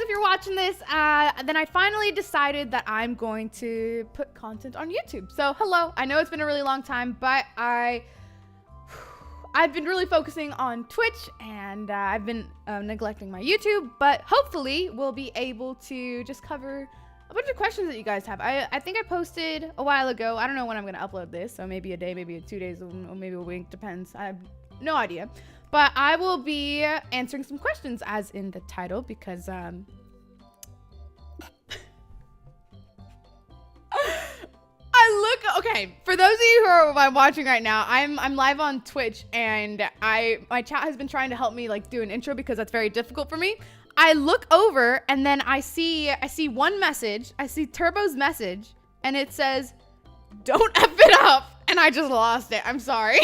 if you're watching this, then I finally decided that I'm going to put content on YouTube. So hello, I know it's been a really long time, but I've been really focusing on Twitch, and I've been neglecting my YouTube, but hopefully we'll be able to just cover a bunch of questions that you guys have. I think I posted a while ago. I don't know when I'm gonna upload this, so maybe a day, maybe 2 days, or maybe a week, depends. I have no idea. But I will be answering some questions as in the title because okay, for those of you who are watching right now, I'm live on Twitch, and my chat has been trying to help me like do an intro because that's very difficult for me. I look over and then I see one message. I see Turbo's message and it says, "Don't F it up." And I just lost it. I'm sorry.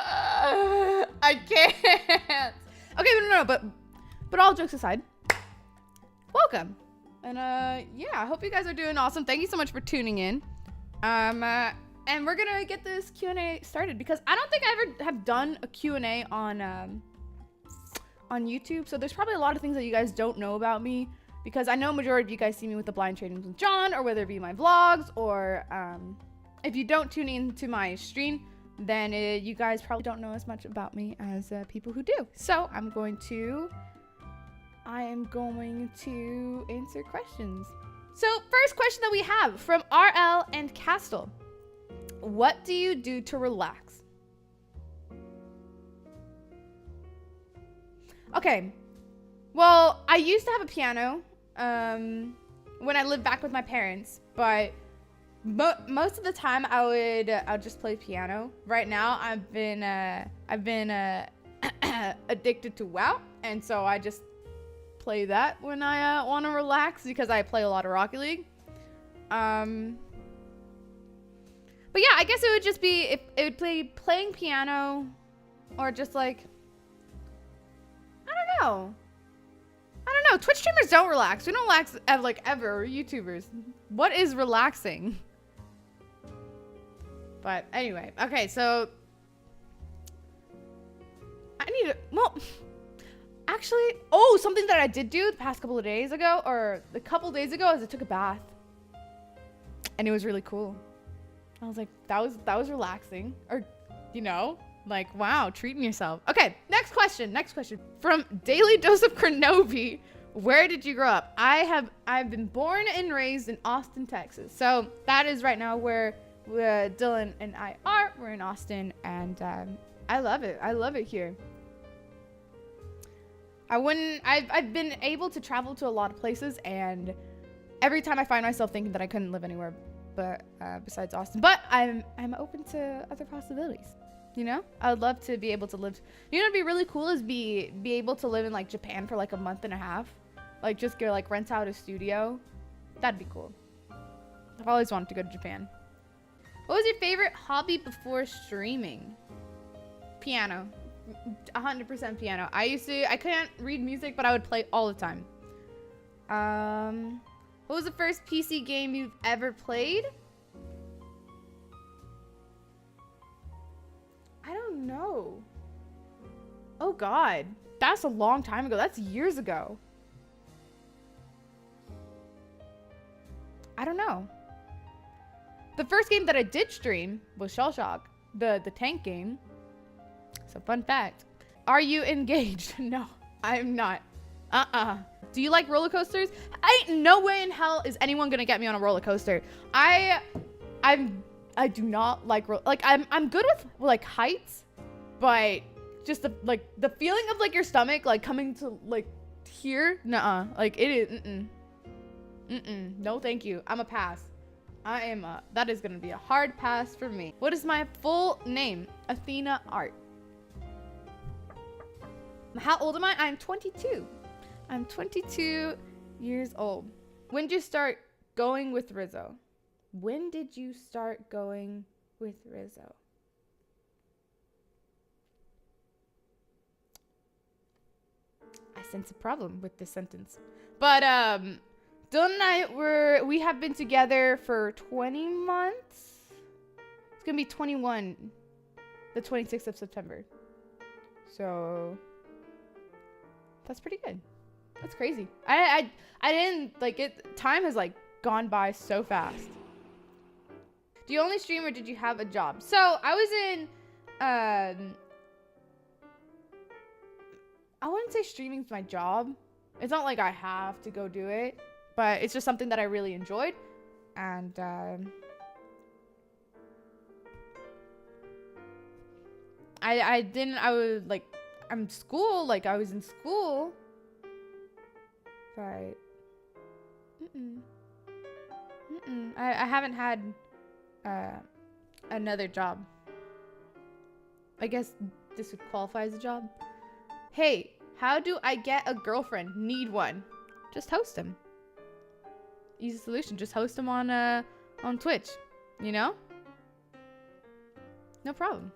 I can't. Okay, no, but all jokes aside, welcome. And yeah, I hope you guys are doing awesome. Thank you so much for tuning in. And we're gonna get this Q&A started because I don't think I ever have done a Q&A on YouTube. So there's probably a lot of things that you guys don't know about me because I know majority of you guys see me with the blind tradings with John, or whether it be my vlogs, or if you don't tune in to my stream, then you guys probably don't know as much about me as people who do. So I am going to answer questions. So first question that we have from RL and Castle. What do you do to relax? Okay, well, I used to have a piano when I lived back with my parents, but most of the time I'll just play piano. Right now I've been addicted to WoW, and so I just play that when I want to relax because I play a lot of Rocket League. But yeah, I guess it would just be if it would be playing piano, or just like I don't know. Twitch streamers don't relax. We don't relax like ever. YouTubers. What is relaxing? But anyway, okay, so I need to, well, actually, something that I did do the past couple of days ago, or a couple days ago, is I took a bath, and it was really cool. I was like, that was relaxing, or you know, like, wow, treating yourself. Okay, next question from Daily Dose of Cronovi. Where did you grow up? I've been born and raised in Austin, Texas. So that is right now where Dylan and I are. We're in Austin, and I love it. I love it here. I've been able to travel to a lot of places, and every time I find myself thinking that I couldn't live anywhere but besides Austin. But I'm open to other possibilities. You know, I would love to be able to live. You know, what'd be really cool is be able to live in like Japan for like a month and a half, like just go like rent out a studio. That'd be cool. I've always wanted to go to Japan. What was your favorite hobby before streaming? Piano, 100% piano. I couldn't read music, but I would play all the time. What was the first PC game you've ever played? I don't know. Oh God, that's a long time ago. That's years ago. I don't know. The first game that I did stream was Shell Shock, the tank game. So fun fact. Are you engaged? No, I'm not. Do you like roller coasters? Ain't no way in hell is anyone gonna get me on a roller coaster. I do not like I'm good with like heights, but just the feeling of like your stomach like coming to like here, nuh-uh. Like it is no thank you. I'm a pass. That is gonna be a hard pass for me. What is my full name? Athena Art. How old am I? I'm 22. I'm 22 years old. When did you start going with Rizzo? When did you start going with Rizzo? I sense a problem with this sentence. But Dylan and I we have been together for 20 months. It's gonna be 21 the 26th of September. So that's pretty good. That's crazy. I didn't like it. Time has like gone by so fast. Do you only stream or did you have a job? So I was in, I wouldn't say streaming's my job. It's not like I have to go do it, but it's just something that I really enjoyed. And, I was like, I was in school, but, I haven't had, another job. I guess this would qualify as a job. Hey, how do I get a girlfriend? Need one. Just host him. Easy solution. Just host him on Twitch. You know? No problem.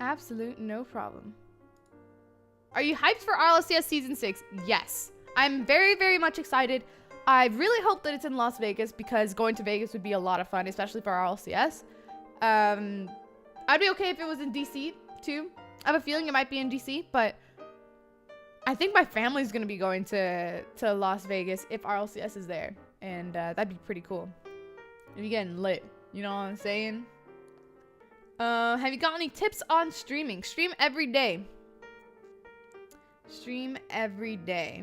Absolute no problem. Are you hyped for RLCS Season 6? Yes. I'm very, very much excited. I really hope that it's in Las Vegas because going to Vegas would be a lot of fun, especially for RLCS. I'd be okay if it was in DC too. I have a feeling it might be in DC, but I think my family's gonna be going to Las Vegas if RLCS is there, and that'd be pretty cool. If you're getting lit, you know what I'm saying? Have you got any tips on streaming? Stream every day. Stream every day.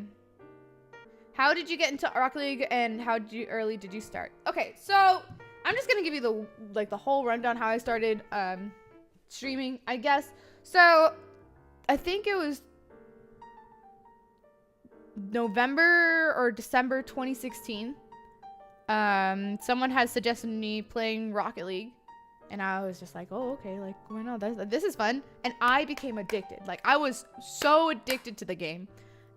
How did you get into Rocket League and how early did you start? Okay, so I'm just gonna give you the whole rundown how I started streaming, I guess. So I think it was November or December 2016. Someone had suggested me playing Rocket League, and I was just like, oh, okay, like, why not? This is fun. And I became addicted. Like, I was so addicted to the game.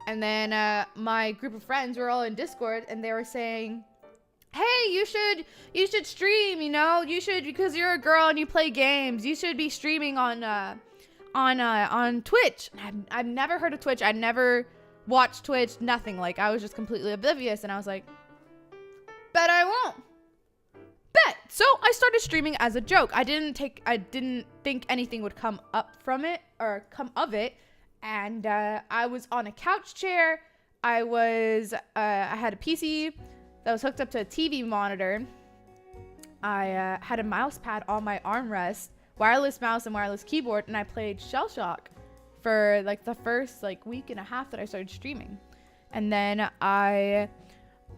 And then my group of friends were all in Discord, and they were saying, hey, you should stream, you know? You should, because you're a girl and you play games. You should be streaming on Twitch. I've never heard of Twitch. I never watched Twitch, nothing. Like, I was just completely oblivious, and I was like, bet I won't. Bet. So I started streaming as a joke. I didn't think anything would come up from it or come of it. And I was on a couch chair. I had a PC that was hooked up to a TV monitor. I had a mouse pad on my armrest, wireless mouse and wireless keyboard, and I played Shell Shock for like the first like week and a half that I started streaming. And then I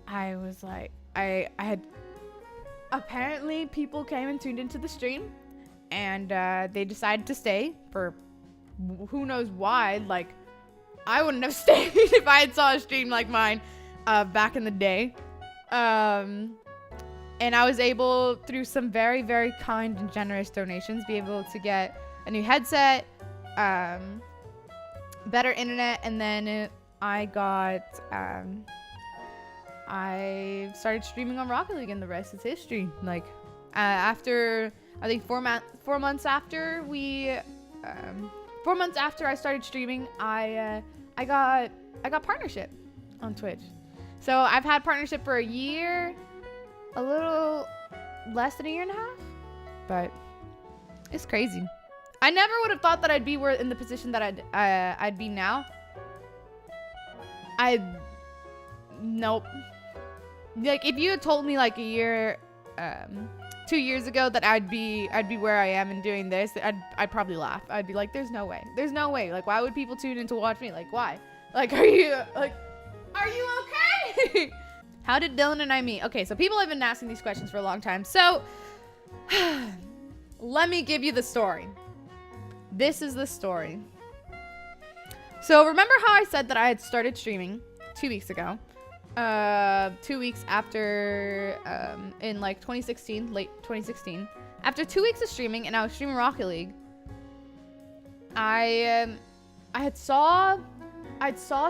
was like, I had, apparently people came and tuned into the stream, and they decided to stay for who knows why. Like, I wouldn't have stayed if I had saw a stream like mine back in the day. And I was able, through some very, very kind and generous donations, be able to get a new headset, better internet, and then I started streaming on Rocket League, and the rest is history. Like, after, I think 4 months after we, 4 months after I started streaming, I got partnership on Twitch. So I've had partnership for a year, a little less than a year and a half, but it's crazy. I never would have thought that I'd be in the position that I'd be now. Nope. Like, if you had told me like a year, 2 years ago that I'd be where I am and doing this, I'd probably laugh. I'd be like, there's no way. There's no way. Like, why would people tune in to watch me? Like, why? Like, are you okay? How did Dylan and I meet? Okay, so people have been asking these questions for a long time. So let me give you the story. This is the story. So remember how I said that I had started streaming 2 weeks ago? 2 weeks after, in like 2016, late 2016. After 2 weeks of streaming, and I was streaming Rocket League, I saw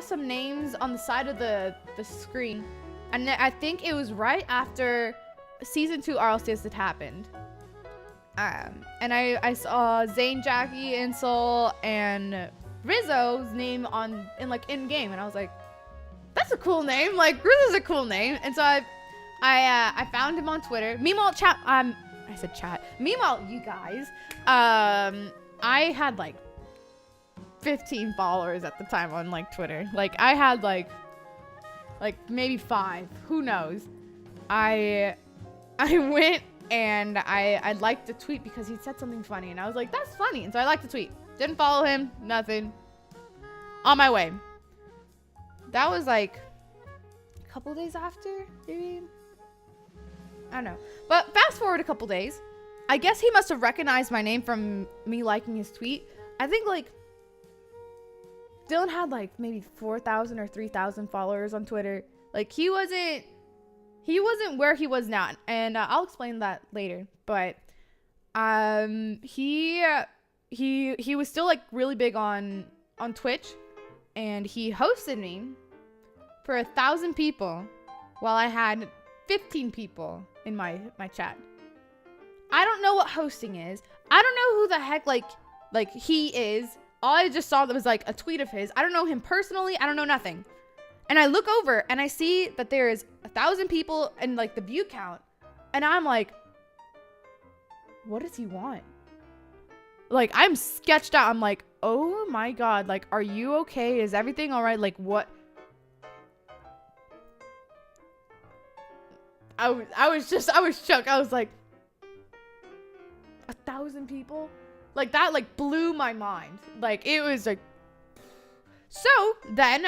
some names on the side of the screen, and I think it was right after Season 2 RLCS had happened. And I saw Zane, Jackie, Insol, and Rizzo's name in game, and I was like, that's a cool name. Like, Rizzo's a cool name. And so I found him on Twitter. Meanwhile, Meanwhile, you guys, I had like 15 followers at the time on like Twitter. Like I had like maybe 5. Who knows? I went and I liked the tweet because he said something funny, and I was like, that's funny. And so I liked the tweet. Didn't follow him, nothing. On my way. That was like a couple days after, maybe. I don't know. But fast forward a couple days. I guess he must have recognized my name from me liking his tweet. I think like Dylan had like maybe 4,000 or 3,000 followers on Twitter. Like he wasn't where he was now, and I'll explain that later. But he was still like really big on Twitch, and he hosted me for 1,000 people while I had 15 people in my chat. I don't know what hosting is. I don't know who the heck like he is. All I just saw that was like a tweet of his. I don't know him personally. I don't know nothing. And I look over and I see that there is 1,000 people and like the view count. And I'm like, what does he want? Like, I'm sketched out. I'm like, oh my God. Like, are you okay? Is everything all right? Like, what? I was shook. I was like, 1,000 people? Like, that like blew my mind. Like, it was like, so then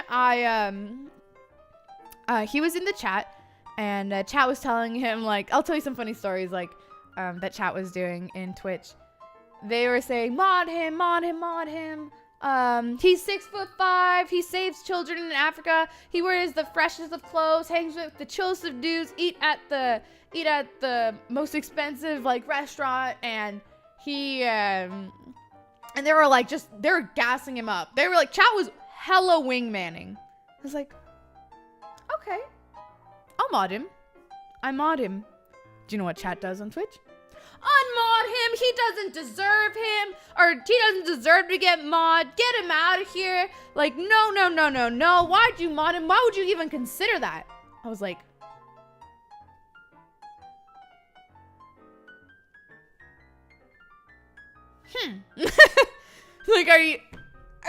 he was in the chat, and chat was telling him, like, I'll tell you some funny stories, like, that chat was doing in Twitch. They were saying, mod him. He's 6'5". He saves children in Africa. He wears the freshest of clothes, hangs with the chillest of dudes, eat at the most expensive, like, restaurant, and he, and they were like, they were gassing him up. They were like, chat was hella wingmanning. I was like, okay, I'll mod him. I mod him. Do you know what chat does on Twitch? Unmod him. He doesn't deserve him, or he doesn't deserve to get mod. Get him out of here. Like, no. Why'd you mod him? Why would you even consider that? I was like, like, are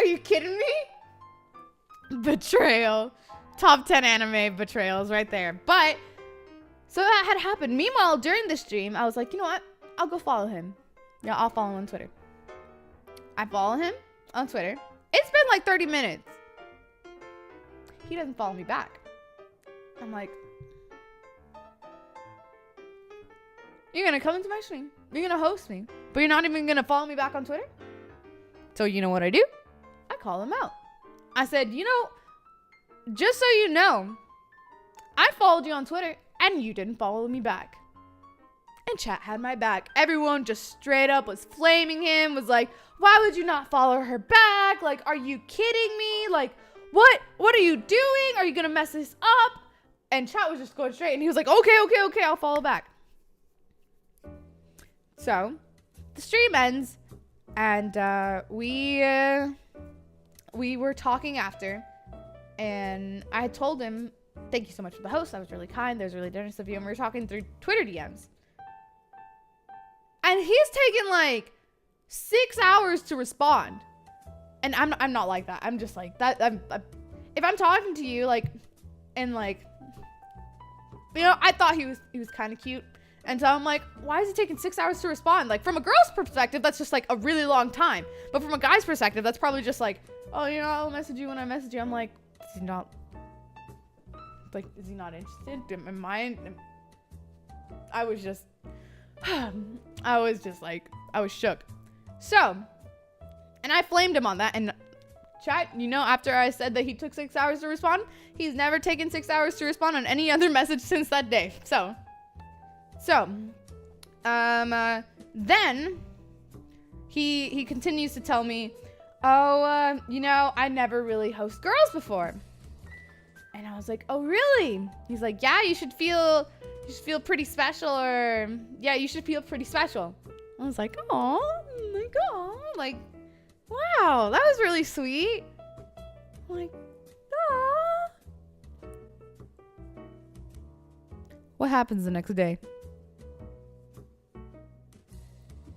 you kidding me? Betrayal. Top 10 anime betrayals right there. But so that had happened. Meanwhile, during the stream, I was like, you know what? I'll go follow him. Yeah, I'll follow him on Twitter. I follow him on Twitter. It's been like 30 minutes. He doesn't follow me back. I'm like, you're gonna come into my stream. You're gonna host me. But you're not even gonna follow me back on Twitter? So you know what I do? I call him out. I said, you know, just so you know, I followed you on Twitter and you didn't follow me back. And chat had my back. Everyone just straight up was flaming him, was like, why would you not follow her back? Like, are you kidding me? Like, what are you doing? Are you gonna mess this up? And chat was just going straight, and he was like, okay, I'll follow back. So the stream ends, and we were talking after, and I told him, thank you so much for the host. That was really kind. That was really generous of you. And we were talking through Twitter DMs. And he's taken like 6 hours to respond. And I'm not like that. I'm just like that. If I'm talking to you, like, and like, you know, I thought he was kind of cute. And so I'm like, why is it taking 6 hours to respond? Like, from a girl's perspective, that's just like a really long time. But from a guy's perspective, that's probably just like, oh, you know, I'll message you when I message you. I'm like, is he not interested? Am I? I was just like, I was shook. So, and I flamed him on that. And chat, you know, after I said that he took 6 hours to respond, he's never taken 6 hours to respond on any other message since that day. So, then he continues to tell me, oh, you know, I never really host girls before. And I was like, oh, really? He's like, yeah, you should feel pretty special, or yeah, you should feel pretty special. I was like, oh my God, like, wow, that was really sweet. I'm like, aw. What happens the next day?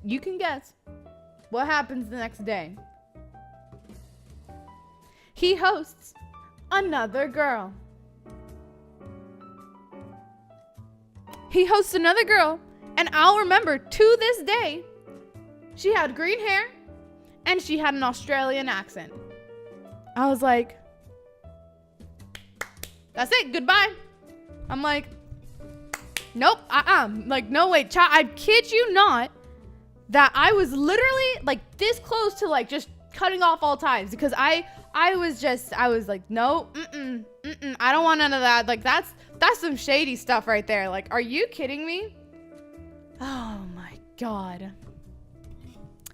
You can guess. What happens the next day? he hosts another girl. He hosts another girl, and I'll remember to this day, she had green hair and she had an Australian accent. I was like, that's it, goodbye. I'm like, nope, like, no, wait, I kid you not that I was literally like this close to like just cutting off all ties, because I was like, no, I don't want none of that. Like, that's some shady stuff right there. Like, are you kidding me? Oh my God.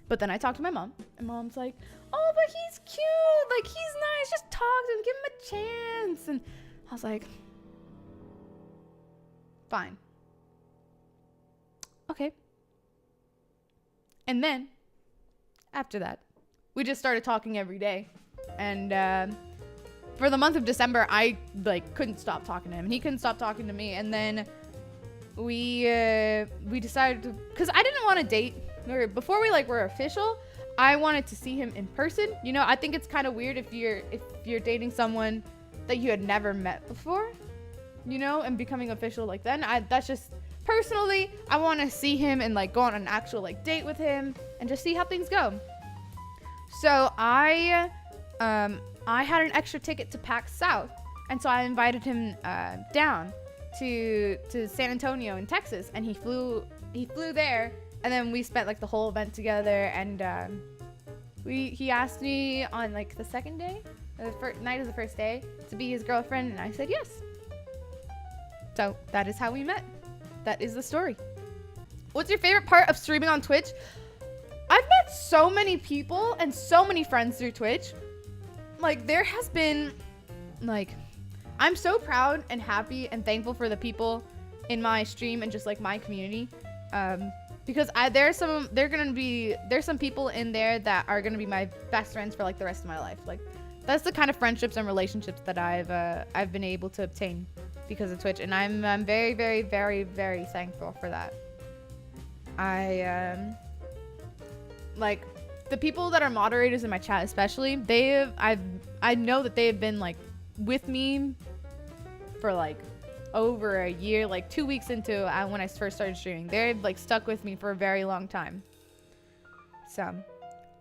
But then I talked to my mom, and mom's like, oh, but he's cute. Like, he's nice. Just talk to him. Give him a chance. And I was like, fine. Okay. And then, after that, we just started talking every day. And for the month of December, I, like, couldn't stop talking to him. And he couldn't stop talking to me. And then we decided to, because I didn't want to date. Before we, like, were official, I wanted to see him in person. You know, I think it's kind of weird if you're dating someone that you had never met before, you know, and becoming official like then. That's just, personally, I want to see him and, like, go on an actual, like, date with him and just see how things go. So I had an extra ticket to PAX South, and so I invited him down to San Antonio in Texas, and he flew there, and then we spent, like, the whole event together. And he asked me on, like, the second day, the night of the first day, to be his girlfriend, and I said yes. So that is how we met. That is the story. What's your favorite part of streaming on Twitch? I've met so many people and so many friends through Twitch. Like, there has been, like, I'm so proud and happy and thankful for the people in my stream and just, like, my community. Because there's some people in there that are gonna be my best friends for, like, the rest of my life. Like, that's the kind of friendships and relationships that I've been able to obtain because of Twitch, and I'm very, very, very, very thankful for that. Like, the people that are moderators in my chat, especially, I know that they have been, like, with me for, like, over a year, like 2 weeks into when I first started streaming. They've, like, stuck with me for a very long time. So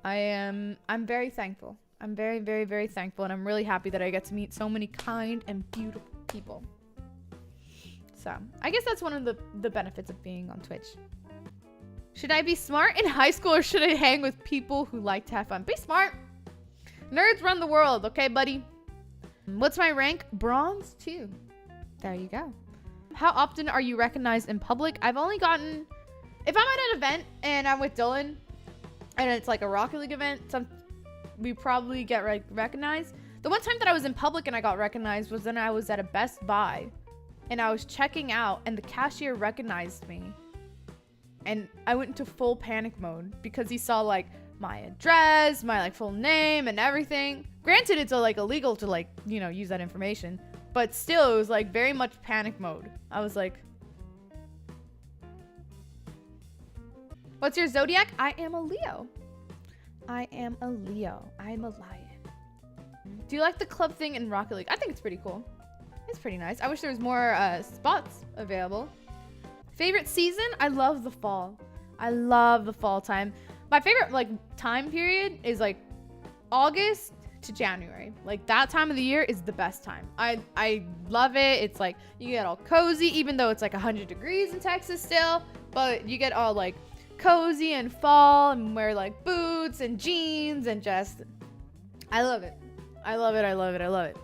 I'm very thankful. I'm very, very, very thankful, and I'm really happy that I get to meet so many kind and beautiful people. So I guess that's one of the benefits of being on Twitch. Should I be smart in high school, or should I hang with people who like to have fun? Be smart. Nerds run the world, okay, buddy? What's my rank? Bronze 2. There you go. How often are you recognized in public? I've only gotten, if I'm at an event and I'm with Dylan and it's like a Rocket League event, we probably get recognized. The one time that I was in public and I got recognized was when I was at a Best Buy and I was checking out, and the cashier recognized me. And I went into full panic mode because he saw, like, my address, my, like, full name and everything. Granted, it's, like, illegal to, like, you know, use that information. But still, it was, like, very much panic mode. I was like, what's your zodiac? I am a Leo. I am a Leo. I'm a lion. Do you like the club thing in Rocket League? I think it's pretty cool. It's pretty nice. I wish there was more spots available. Favorite season? I love the fall. I love the fall time. My favorite, like, time period is, like, August to January. Like, that time of the year is the best time. I love it. It's like you get all cozy, even though it's like 100 degrees in Texas still, but you get all, like, cozy and fall and wear, like, boots and jeans and just, I love it. I love it. I love it. I love it.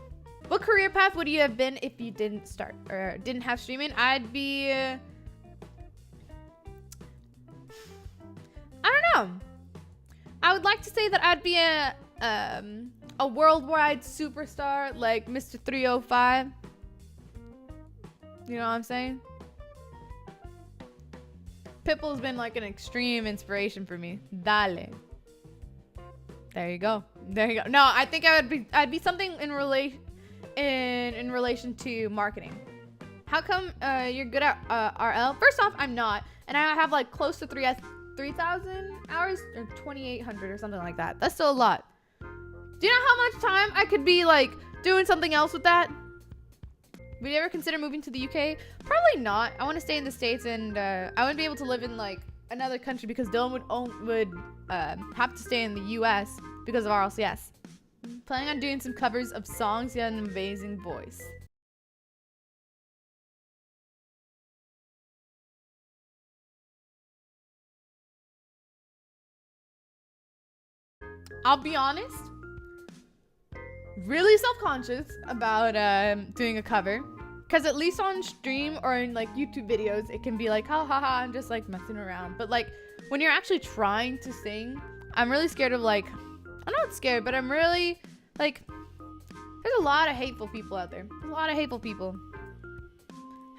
What career path would you have been if you didn't start or didn't have streaming? I'd be, I don't know. I would like to say that I'd be a worldwide superstar like Mr. 305. You know what I'm saying? Pitbull's been like an extreme inspiration for me. Dale. There you go. There you go. No, I think I'd be something in relation to marketing. How come you're good at RL? First off, I'm not, and I have like close to 3,000 hours or 2,800 or something like that. That's still a lot. Do you know how much time I could be like doing something else with that? Would you ever consider moving to the UK? Probably not. I want to stay in the States, and I wouldn't be able to live in like another country because Dylan would have to stay in the US because of RLCS. Planning on doing some covers of songs. You have an amazing voice. I'll be honest, really self-conscious about doing a cover, because at least on stream or in like YouTube videos it can be like, ha ha ha, I'm just like messing around, but like when you're actually trying to sing, I'm really scared of like, I'm not scared, but I'm really like, there's a lot of hateful people out there. There's a lot of hateful people.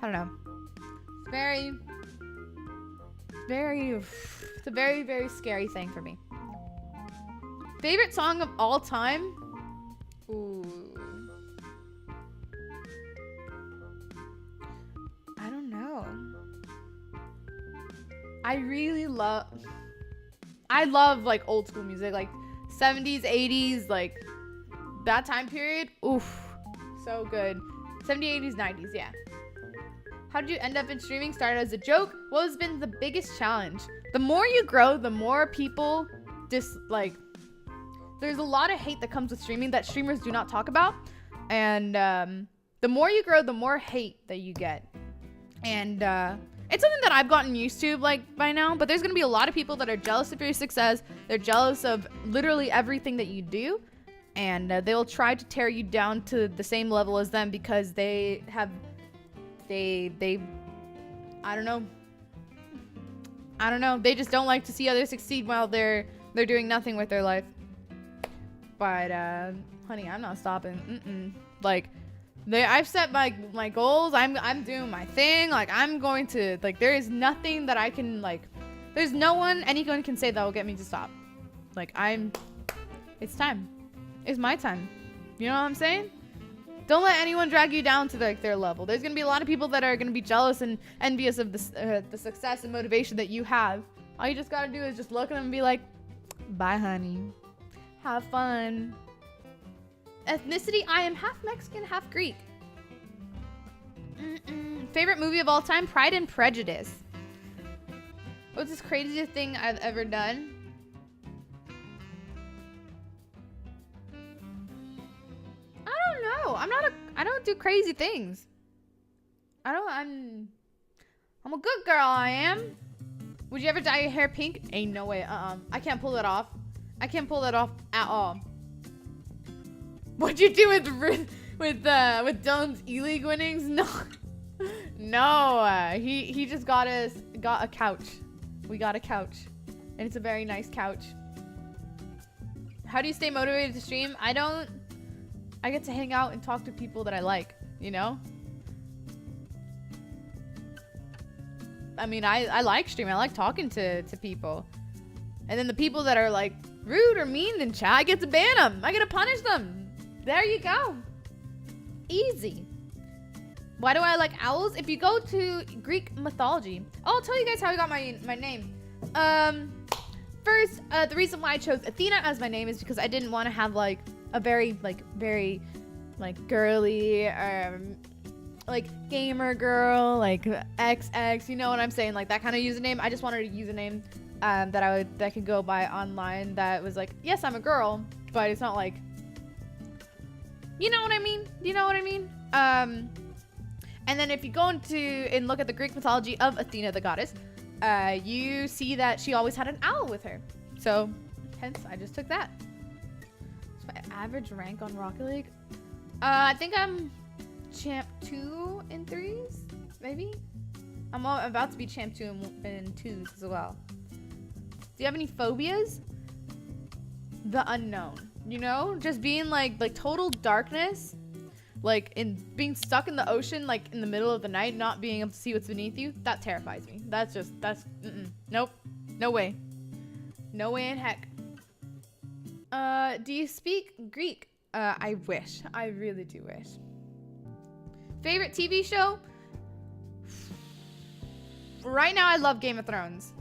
I don't know. It's a very, very scary thing for me. Favorite song of all time? Ooh. I don't know. I love like old school music, like 70s, 80s, like that time period. Oof. So good. 70s, 80s, 90s, yeah. How did you end up in streaming? Started as a joke? What has been the biggest challenge? The more you grow, the more people there's a lot of hate that comes with streaming that streamers do not talk about. And the more you grow, the more hate that you get. And it's something that I've gotten used to like by now, but there's gonna be a lot of people that are jealous of your success. They're jealous of literally everything that you do. And they will try to tear you down to the same level as them because they I don't know. They just don't like to see others succeed while they're doing nothing with their life. But honey, I'm not stopping. Like I've set my goals. I'm doing my thing. Like I'm going to, like, there is nothing that I can, like, there's no one anyone can say that will get me to stop. Like it's time. It's my time. You know what I'm saying? Don't let anyone drag you down to like their level. There's gonna be a lot of people that are gonna be jealous and envious of the success and motivation that you have. All you just gotta do is just look at them and be like, bye honey, have fun. Ethnicity, I am half Mexican, half Greek. Favorite movie of all time? Pride and Prejudice. What's this craziest thing I've ever done? I don't know. I don't do crazy things. I'm a good girl, I am. Would you ever dye your hair pink? Ain't no way. I can't pull that off. I can't pull that off at all. What'd you do with Dylan's E-League winnings? No. No. He just got a couch. We got a couch. And it's a very nice couch. How do you stay motivated to stream? I get to hang out and talk to people that I like, you know? I mean, I like streaming. I like talking to people. And then the people that are like rude or mean in chat, I get to ban them. I get to punish them. There you go. Easy. Why do I like owls? If you go to Greek mythology, I'll tell you guys how I got my name. First, the reason why I chose Athena as my name is because I didn't want to have like a very girly like gamer girl, like XX, you know what I'm saying, like that kind of username. I just wanted a username that could go by online that was like, yes, I'm a girl, but it's not like, you know what I mean? You know what I mean? And then if you go into and look at the Greek mythology of Athena, the goddess, you see that she always had an owl with her. So, hence, I just took that. So my average rank on Rocket League? I think I'm champ 2 in 3s, maybe? I'm about to be champ 2 in 2s as well. Do you have any phobias? The unknown. You know, just being like total darkness, like in being stuck in the ocean, like in the middle of the night, not being able to see what's beneath you. That terrifies me. Nope, no way, no way in heck. Do you speak Greek? I wish. I really do wish. Favorite TV show? Right now, I love Game of Thrones.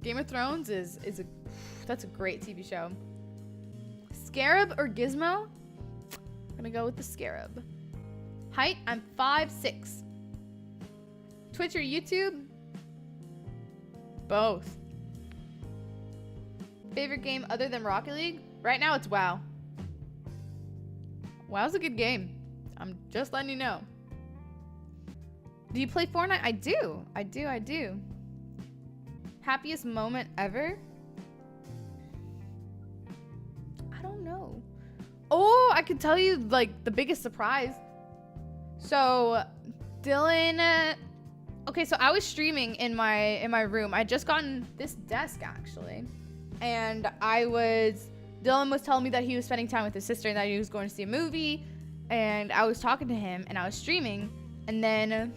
Game of Thrones is that's a great TV show. Scarab or Gizmo? I'm gonna go with the Scarab. Height, I'm 5'6". Twitch or YouTube? Both. Favorite game other than Rocket League? Right now it's WoW. WoW's a good game. I'm just letting you know. Do you play Fortnite? I do. I do. Happiest moment ever? I don't know. Oh, I could tell you like the biggest surprise. So Dylan, okay, so I was streaming in my room. I just gotten this desk actually. And Dylan was telling me that he was spending time with his sister and that he was going to see a movie. And I was talking to him and I was streaming. And then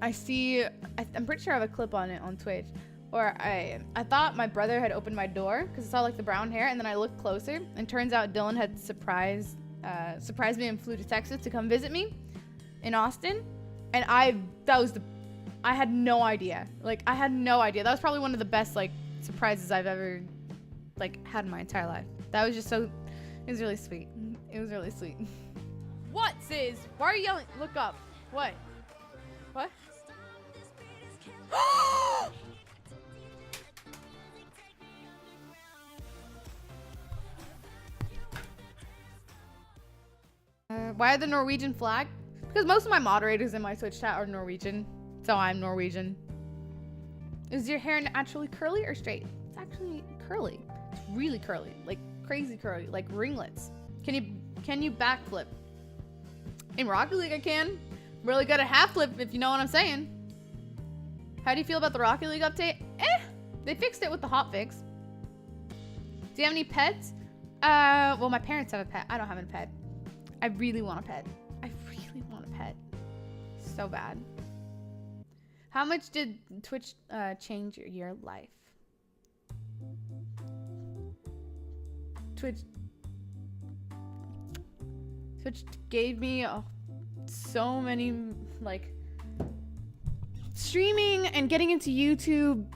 I'm pretty sure I have a clip on it on Twitch. Or I thought my brother had opened my door because I saw like the brown hair. And then I looked closer and turns out Dylan had surprised me and flew to Texas to come visit me in Austin. And I had no idea. Like, I had no idea. That was probably one of the best like surprises I've ever like had in my entire life. That was just so, it was really sweet. It was really sweet. What, sis? Why are you yelling? Look up. What? What? Why the Norwegian flag? Because most of my moderators in my Twitch chat are Norwegian. So I'm Norwegian. Is your hair naturally curly or straight? It's actually curly. It's really curly. Like crazy curly. Like ringlets. Can you backflip? In Rocket League I can. Really good at half flip if you know what I'm saying. How do you feel about the Rocket League update? They fixed it with the hotfix. Do you have any pets? Well, my parents have a pet. I don't have a pet. I really want a pet. I really want a pet. So bad. How much did Twitch change your life? Twitch gave me so many, like, streaming and getting into YouTube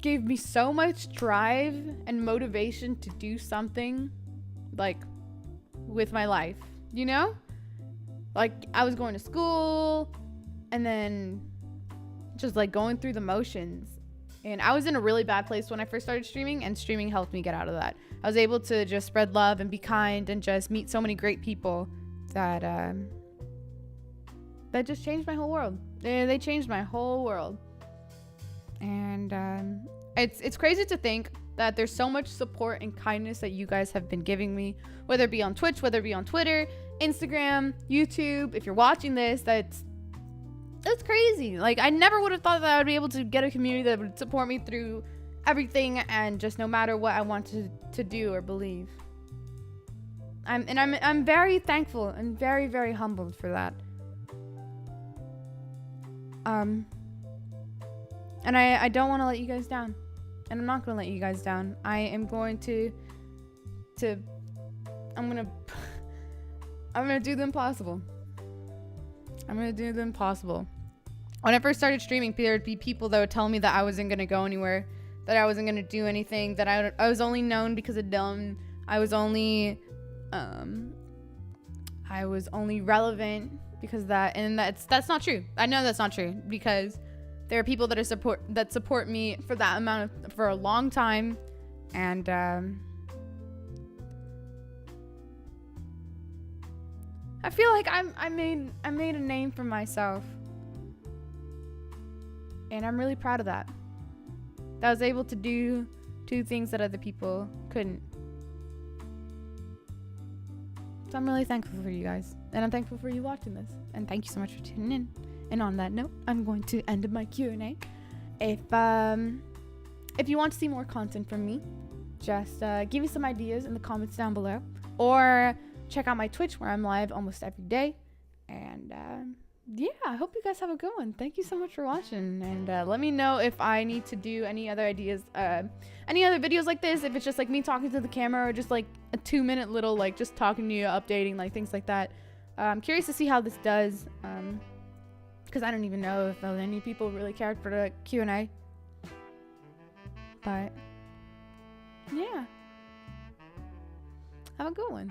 gave me so much drive and motivation to do something, like, with my life, you know? Like, I was going to school and then just, like, going through the motions. And I was in a really bad place when I first started streaming, and streaming helped me get out of that. I was able to just spread love and be kind and just meet so many great people that just changed my whole world. They changed my whole world. And it's crazy to think that there's so much support and kindness that you guys have been giving me, whether it be on Twitch, whether it be on Twitter, Instagram, YouTube. If you're watching this, that's crazy. Like, I never would have thought that I would be able to get a community that would support me through everything and just no matter what I want to do or believe. I'm very thankful and very, very humbled for that. And I don't want to let you guys down. And I'm not going to let you guys down. I am going to I'm going to do the impossible. I'm going to do the impossible. When I first started streaming, there would be people that would tell me that I wasn't going to go anywhere, that I wasn't going to do anything, that I was only known because of Dylan. I was only relevant because of that, and that's not true. I know that's not true because there are people that support me for that amount for a long time, and I feel like I made a name for myself, and I'm really proud of that. That I was able to do things that other people couldn't. So I'm really thankful for you guys, and I'm thankful for you watching this, and thank you so much for tuning in. And on that note, I'm going to end my Q&A. If you want to see more content from me, just give me some ideas in the comments down below, or check out my Twitch where I'm live almost every day. And yeah, I hope you guys have a good one. Thank you so much for watching, and let me know if I need to do any other ideas, any other videos like this, if it's just like me talking to the camera or just like a 2-minute little like just talking to you, updating, like things like that. I'm curious to see how this does, because I don't even know if any people really cared for the Q&A. But yeah, Have a good one.